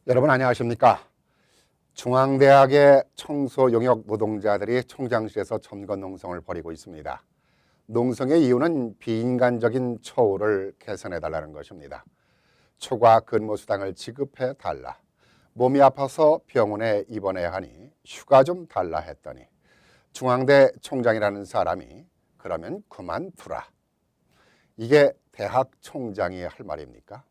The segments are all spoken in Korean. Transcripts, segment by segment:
여러분 안녕하십니까? 중앙대학의 청소 용역 노동자들이 총장실에서 점거 농성을 벌이고 있습니다. 농성의 이유는 비인간적인 처우를 개선해달라는 것입니다. 초과 근무수당을 지급해달라, 몸이 아파서 병원에 입원해야 하니 휴가 좀 달라 했더니 중앙대 총장이라는 사람이 그러면 그만두라. 이게 대학 총장이 할 말입니까?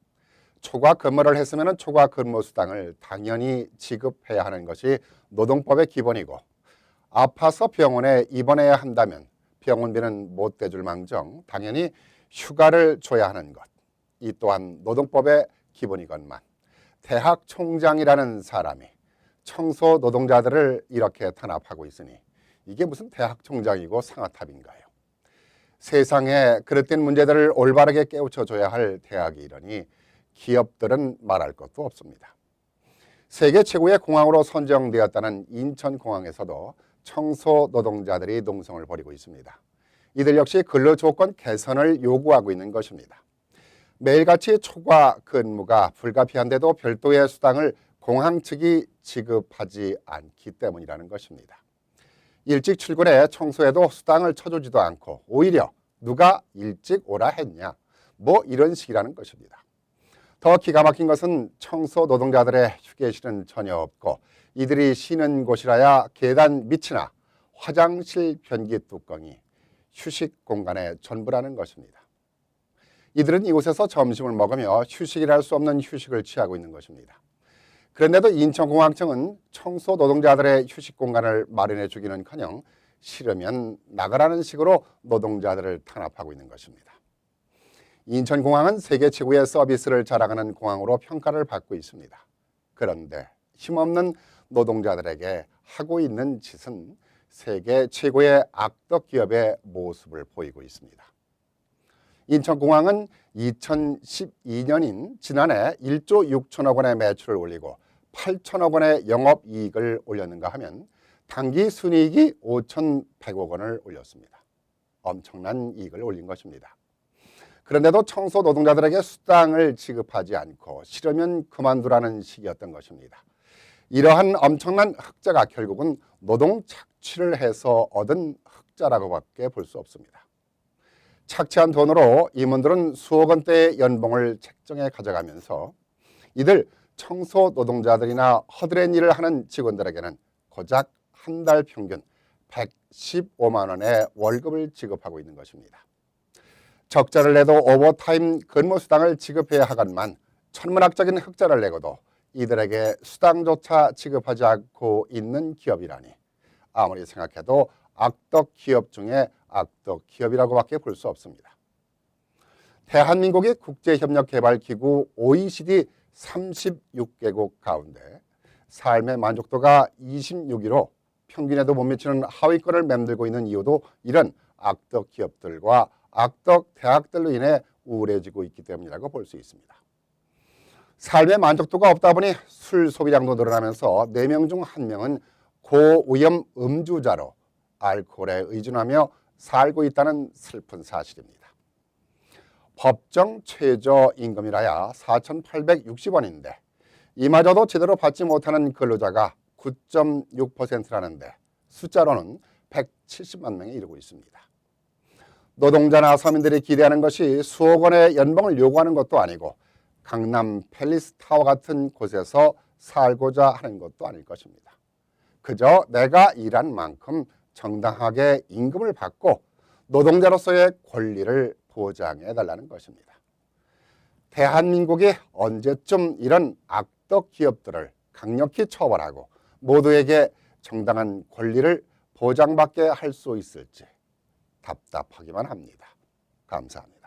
초과 근무를 했으면 초과 근무수당을 당연히 지급해야 하는 것이 노동법의 기본이고, 아파서 병원에 입원해야 한다면 병원비는 못 대줄 망정 당연히 휴가를 줘야 하는 것, 이 또한 노동법의 기본이건만 대학 총장이라는 사람이 청소 노동자들을 이렇게 탄압하고 있으니 이게 무슨 대학 총장이고 상아탑인가요? 세상에 그릇된 문제들을 올바르게 깨우쳐줘야 할 대학이 이러니 기업들은 말할 것도 없습니다. 세계 최고의 공항으로 선정되었다는 인천공항에서도 청소 노동자들이 농성을 벌이고 있습니다. 이들 역시 근로조건 개선을 요구하고 있는 것입니다. 매일같이 초과 근무가 불가피한데도 별도의 수당을 공항 측이 지급하지 않기 때문이라는 것입니다. 일찍 출근해 청소해도 수당을 쳐주지도 않고 오히려 누가 일찍 오라 했냐, 뭐 이런 식이라는 것입니다. 더 기가 막힌 것은 청소 노동자들의 휴게실은 전혀 없고 이들이 쉬는 곳이라야 계단 밑이나 화장실 변기 뚜껑이 휴식 공간의 전부라는 것입니다. 이들은 이곳에서 점심을 먹으며 휴식이랄 수 없는 휴식을 취하고 있는 것입니다. 그런데도 인천공항청은 청소 노동자들의 휴식 공간을 마련해 주기는커녕 싫으면 나가라는 식으로 노동자들을 탄압하고 있는 것입니다. 인천공항은 세계 최고의 서비스를 자랑하는 공항으로 평가를 받고 있습니다. 그런데 힘없는 노동자들에게 하고 있는 짓은 세계 최고의 악덕 기업의 모습을 보이고 있습니다. 인천공항은 2012년인 지난해 1조 6천억 원의 매출을 올리고 8천억 원의 영업이익을 올렸는가 하면 당기 순이익이 5,100억 원을 올렸습니다. 엄청난 이익을 올린 것입니다. 그런데도 청소 노동자들에게 수당을 지급하지 않고 싫으면 그만두라는 식이었던 것입니다. 이러한 엄청난 흑자가 결국은 노동 착취를 해서 얻은 흑자라고밖에 볼 수 없습니다. 착취한 돈으로 임원들은 수억 원대의 연봉을 책정해 가져가면서 이들 청소 노동자들이나 허드렛 일을 하는 직원들에게는 고작 한 달 평균 115만 원의 월급을 지급하고 있는 것입니다. 적자를 내도 오버타임 근무수당을 지급해야 하건만 천문학적인 흑자를 내고도 이들에게 수당조차 지급하지 않고 있는 기업이라니 아무리 생각해도 악덕 기업 중에 악덕 기업이라고밖에 볼 수 없습니다. 대한민국의 국제협력개발기구 OECD 36개국 가운데 삶의 만족도가 26위로 평균에도 못 미치는 하위권을 맴돌고 있는 이유도 이런 악덕 기업들과 악덕 대학들로 인해 우울해지고 있기 때문이라고 볼 수 있습니다. 삶의 만족도가 없다 보니 술 소비량도 늘어나면서 4명 중 1명은 고위험 음주자로 알코올에 의존하며 살고 있다는 슬픈 사실입니다. 법정 최저임금이라야 4,860원인데 이마저도 제대로 받지 못하는 근로자가 9.6%라는데 숫자로는 170만 명에 이르고 있습니다. 노동자나 서민들이 기대하는 것이 수억 원의 연봉을 요구하는 것도 아니고 강남 팰리스타워 같은 곳에서 살고자 하는 것도 아닐 것입니다. 그저 내가 일한 만큼 정당하게 임금을 받고 노동자로서의 권리를 보장해달라는 것입니다. 대한민국이 언제쯤 이런 악덕 기업들을 강력히 처벌하고 모두에게 정당한 권리를 보장받게 할 수 있을지 답답하기만 합니다. 감사합니다.